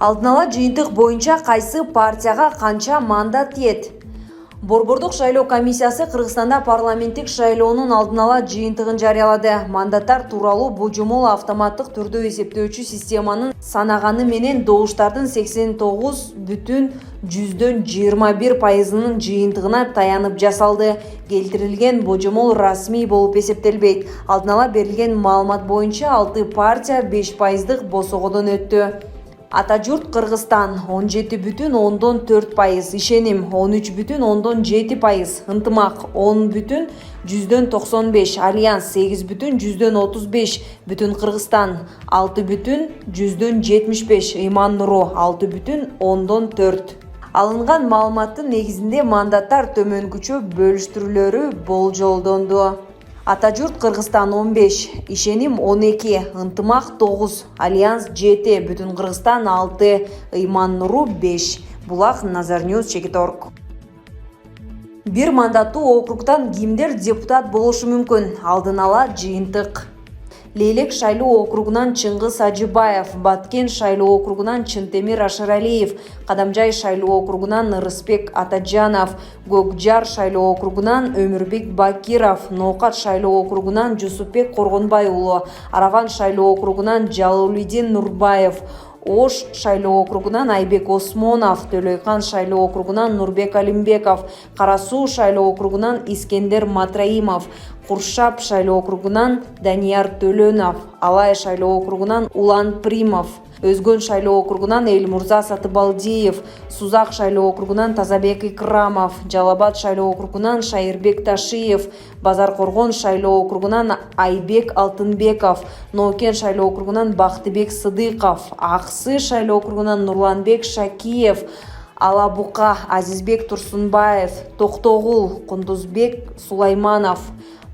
Алдын ала жыйынтык боюнча кайсы партияга канча мандат тиет? Борбордук шайлоо комиссиясы Кыргызстанда парламенттик шайлоонун алдын ала жыйынтыгын жарыялады. Мандаттар тууралуу божомол автоматтык түрдө эсептөөчү системанын санаганы менен добуштардын 89,21% жыйынтыгына таянып жасалды. Келтирилген божомол расмий болуп эсептелбейт. Алдын ала берилген маалымат боюнча 6 партия 5% босогодон өттү. Атажурт Кыргызстан 17,4%, Ишеним 13,7%, Ынтымак 10,95%, Альянс 8,35%, Бүтүн Кыргызстан 6,75%, Ыйман Нуру 6,4%. Алынган маалыматтын негизинде мандаттар төмөнгүчө бөлүштүрүүлөрү болжолдонду. Атажурт Кыргызстан 15, Ишеним 12, Ынтымак 9, Альянс 7, Бүтүн Кыргызстан 6, Ыйман Нуру 5. Булак Назарньюз Чекиторг. Бир мандаттуу округтан кимдер депутат болушу мүмкүн? Алдын ала жыйынтык. Лейлек шайлоо округунан Чыңгыз Ажыбаев, Баткен шайлоо округунан Чынтемир Ашыралиев, Кадамжай шайлоо округунан Ырысбек Атажанов, Көкжар шайлоо округунан Өмүрбек Бакиров, Ноокат шайлоо округунан Жусупбек Коргонбай уулу, Араван шайлоо округунан Жалалидин Нурбаев, Ош шайлоо округунан Айбек Осмонов, Төлөйкан шайлоо округунан Нурбек Алимбеков, Кара Суу шайлоо округунан Искендер Матраимов, Куршап шайлоо округунан Данияр Төлөнов, Алай шайлоо округунан Улан Примов, Өзгөн шайлоо округунан Элмурза Сатыбалдиев, Сузак шайлоо округунан Тазабек Икрамов, Жалал-Абад шайлоо округунан Шайырбек Ташиев, Базар-Коргон шайлоо округунан Айбек Алтынбеков, Ноокен шайлоо округунан Бактыбек Сыдыков, Аксы шайлоо округунан Нурланбек Шакиев, Алабука Азизбек Турсунбаев, Токтогул Кундузбек Сулайманов,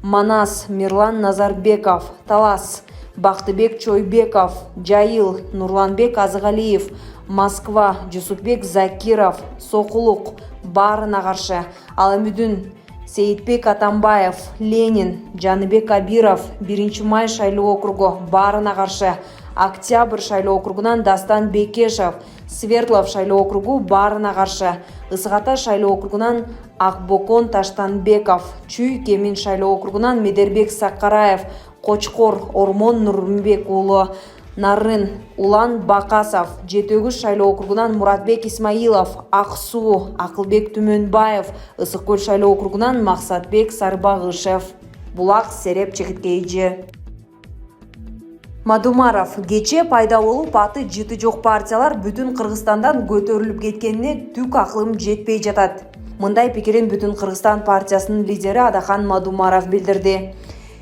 Манас Мирлан Назарбеков, Талас Бактыбек Чойбеков, Жайыл Нурланбек Азыгалиев, Москва Жусупбек Закиров, Сокулук баарына каршы, ал эми Сейитбек Атамбаев, Ленин, Жаныбек Абиров, 1-Май шайлоо округу баарына каршы, Октябрь шайлоо округунан Дастан Бекешев, Свердлов шайлоо округу баарына каршы, Ысык-Ата шайлоо округунан Акбокон Таштанбеков, Чүй Кемин шайлоо округунан Медербек Сакараев, Кочкор Ормон Нурмбек уулу, Нарын Улан Бакасов, Жетөгүз шайлоо округунан Муратбек Исмаилов, Ак Суу Акылбек Түмөнбаев, Ысык Көл шайлоо округунан Максатбек Сарбагышев. Булак Сереп Чекиткейжи. Мадумаров кече пайда болуп аты жыты жок партиялар бүтүн Кыргызстандан көтөрүлүп кеткенине түк акылым жетпей жатат. Мындай пикирин Бүтүн Кыргызстан партиясынын лидери Адахан Мадумаров билдирди.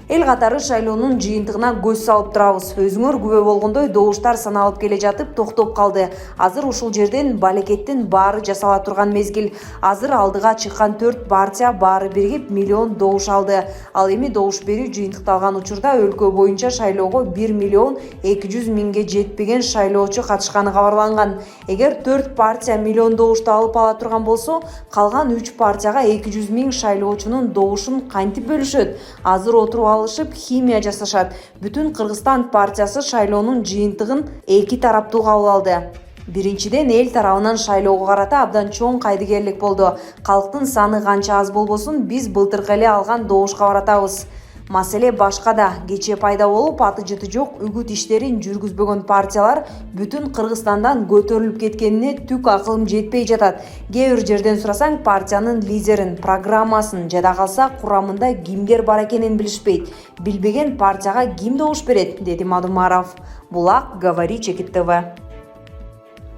Эл катары шайлоонун жыйынтыгына көз салып турабыз. Өзүңөр күбө болгондой добуштар саналып келе жатып токтоп калды. Азыр ушул жерден балекеттин баары жасала турган мезгил. Азыр алдыга чыккан 4 партия баары биригип миллион добуш алды. Ал эми добуш берүү жыйынтыкталган учурда өлкө боюнча шайлоого 1,200,000 жетпеген шайлоочу катышканы кабарланган. Эгер 4 партия миллион добушту алып ала турган болсо, калган 3 партияга 200,000 шайлоочунун добушун кантип бөлүшөт? Азыр отуруп алышып химия жасашат. Бүтүн Кыргызстан партиясы шайлоонун жыйынтыгын эки тараптуу кабыл алды. Биринчиден, эл тарабынан шайлоого карата абдан чоң кайдыгерлик болду. Калктын саны канча аз болбосун, биз былтыркы эле алган добушка баратабыз. Маселе башкада. Кече пайда болуп аты жыты жок үгүт иштерин жүргүзбөгөн партиялар бүтүн Кыргызстандан көтөрүлүп кеткенине түк акылым жетпей жатат. Кээ бир жерден сурасаң, партиянын лидерин, программасын, жада калса курамында кимдер бар экенин билишпейт. Билбеген партияга ким добуш берет, деди Мадумаров. Булак Говори Чекит ТВ.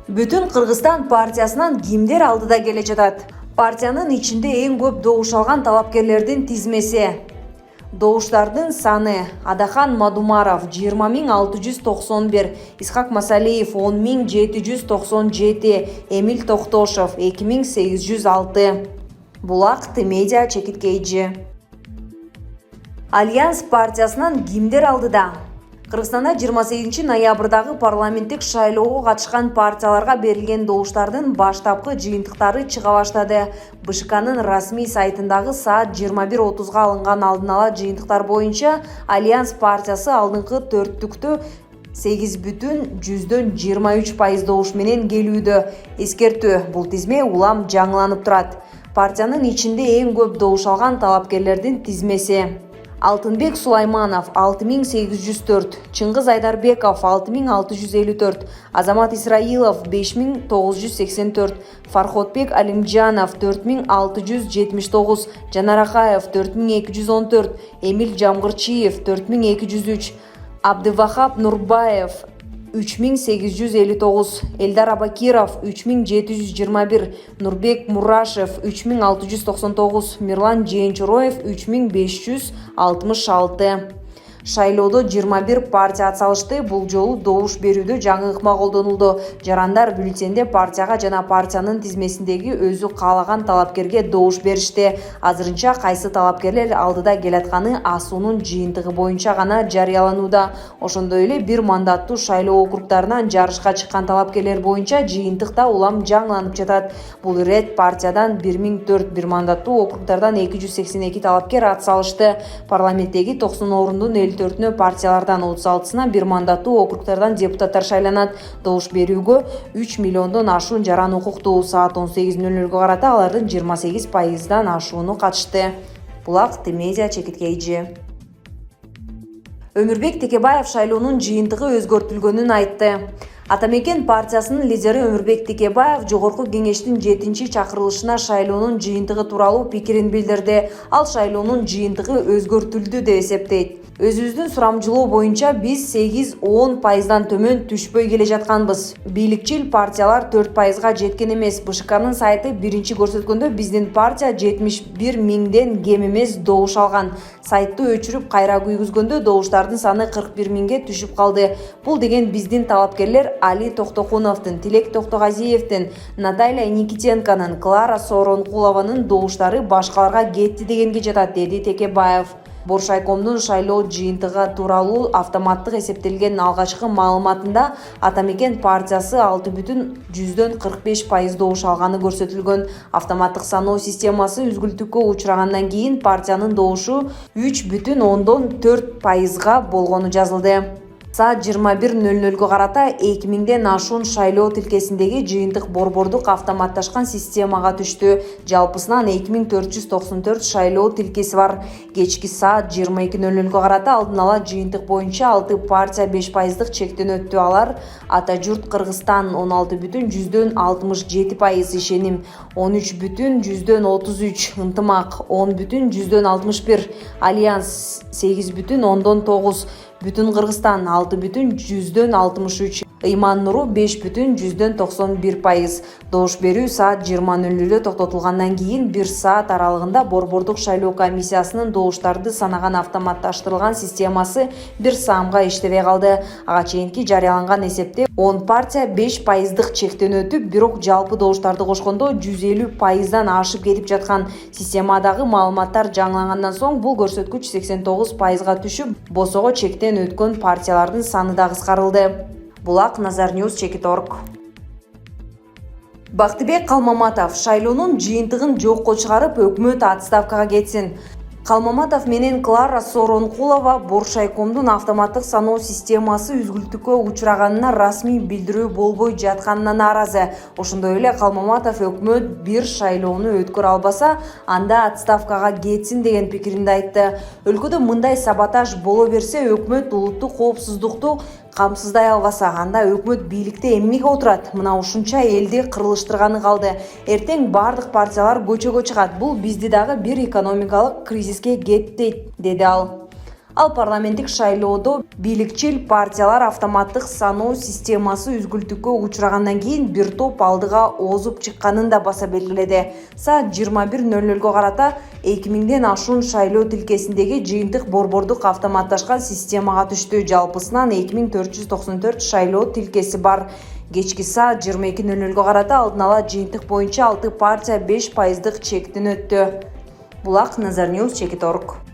Бүтүн Кыргызстан партиясынан кимдер алдыда келе жатат? Партиянын ичинде эң көп добуш алган талапкерлердин тизмеси. Добуштардын саны: Адахан Мадумаров 20,691, Исхак Масалиев 10,797, Эмиль Токтошов 2,806. Булак Медиа Чекиткейжи. Альянс партиясынан кимдер алдыда? Кыргызстанда 28 ноябрдагы парламенттик шайлоого катышкан партияларга берилген добуштардын баштапкы жыйынтыктары чыга баштады. БШКнын расмий сайтындагы саат 21:30га алынган алдын ала жыйынтыктар боюнча Альянс партиясы алдыңкы төрттүктө 8,23% добуш менен келүүдө. Эскертүү: бул тизме улам жаңыланып турат. Партиянын ичинде эң көп добуш алган талапкерлердин тизмеси: Алтынбек Сулайманов 6804, Чыңгыз Айдарбеков 6654, Азамат Исраилов 5984, Фарходбек Алимджанов 4679, Жанар Акаев 4214, Эмил Жамгырчиев 4203, Абдывахап Нурбаев 3859, Элдар Абакиров 3721, Нурбек Мурашев 3699, Мирлан Жээнчуроев 3566. Шайлоодо 21 партия атсалышты. Бул жолу добуш берүүдө жаңы ыкма колдонулду. Жарандар бюллетенде партияга жана партиянын тизмесиндеги өзү каалаган талапкерге добуш беришти. Азырынча кайсы талапкерлер алдыда келатканы АСУнун жыйынтыгы боюнча гана жарыяланууда. Ошондой эле бир мандаттуу шайлоо округдарынан жарышка чыккан талапкерлер боюнча жыйынтык да улам жаңыланып жатат. Бул ирет партиядан 1004, бир мандаттуу округдардан 282 талапкер атсалышты. Парламенттеги 90 орундун 54-нө партиялардан 36-сына бир мандаттуу округдардан депутаттар шайланат. Добуш берүүгө 3 миллиондон ашуун жаран укуктуу. Саат 18:00 карата алардын 28%дан ашууну катышты. Булак Медиа чекиткейчи. Өмүрбек Текебаев шайлоонун жыйынтыгы өзгөртүлгөнүн айтты. Атамекен партиясынын лидери Өмүрбек Текебаев жогорку кеңештин 7-чакырылышына шайлоонун жыйынтыгы тууралуу пикирин билдирди. Ал шайлоонун жыйынтыгы өзгөртүлдү деп эсептейт. Өзүбүздүн сурамжылоо боюнча биз 8-10%дан төмөн түшпөй келе жатканбыз. Бийликчил партиялар 4%га жеткен эмес. БШКнын сайты биринчи көрсөткөндө биздин партия 71 миңден кем эмес добуш алган. Сайтты өчүрүп кайра күйгүзгөндө добуштардын саны 41 миңге түшүп калды. Бул деген биздин талапкерлер Али Токтокуновдун, Тилек Токтогазиевдин, Наталья Никитенконун, Клара Сооронкулованын добуштары башкаларга кетти дегенге жатат, деди Текебаев. Боршайкомдун шайлоо жыйынтыгы тууралуу автоматтык эсептелген алгачкы маалыматында Атамекен партиясы 6,45% добуш алганы көрсөтүлгөн. Автоматтык саноо системасы үзгүлтүккө учрагандан кийин партиянын добушу 3,4%га болгону жазылды. Саат 21:00 карата 2000ден ашуун шайлоо тилкесиндеги жыйынтык борбордук автоматташкан системага түштү. Жалпысынан 2494 шайлоо тилкеси бар. Кечки саат 22:00 карата алдын ала жыйынтык боюнча 6 партия 5%дык чектен өттү. Алар: Ата журт Кыргызстан 16,67%, Ишеним 13,33%, Ынтымак 10,61%, Альянс 8,9%, Бүтүн Кыргызстан 6,63%, Ыйман Нуру 5,91%. Добуш берүү саат 20:00 токтотулгандан кийин 1 саат аралыгында борбордук шайлоо комиссиясынын добуштарды санаган автоматташтырылган системасы 1 саамга иштебей калды. Ага чейинки жарыяланган эсепте 10 партия 5%дык чектен өтүп, бирок жалпы добуштарды кошкондо 150%дан ашып кетип жаткан. Системадагы маалыматтар жаңылангандан соң бул көрсөткүч 89%га түшүп, босого чектен өткөн партиялардын саны да кыскарылды. Булак Назарньюз Чекиторг. Бактыбек Калмаматов шайлоонун жыйынтыгын жокко чыгарып, өкмөт отставкага кетсин. Калмаматов менен Клара Сооронкулова Боршайкомдун автоматтык саноо системасы үзгүлтүккө учраганына расмий билдирүү болбой жатканына нааразы. Ошондой эле Калмаматов өкмөт бир шайлоону өткөрө албаса, анда отставкага кетсин деген пикиринди айтты. Өлкөдө мындай саботаж боло берсе, өкмөт улуттук коопсуздукту камсыздай албаса, анда өкмөт бийликте эмнеге отурат? Мына ушунча элди кырылыштырганы калды. Эртең бардык партиялар көчөгө чыгат. Бул бизди дагы бир экономикалык кризиске кетти, деди ал. Ал парламенттик шайлоодо бийликчил партиялар автоматтык саноо системасы үзгүлтүккө учрагандан кийин бир топ алдыга озуп чыкканын да баса белгиледи. Саат 21:00 карата 2000ден ашуун шайлоо тилкесиндеги жыйынтык борбордук автоматташкан системага түштү. Жалпысынан 2494 шайлоо тилкеси бар. Кечки саат 22:00 карата алдын ала жыйынтык боюнча 6 партия 5%дык чектен өттү. Булак Назарньюз Чекиторг.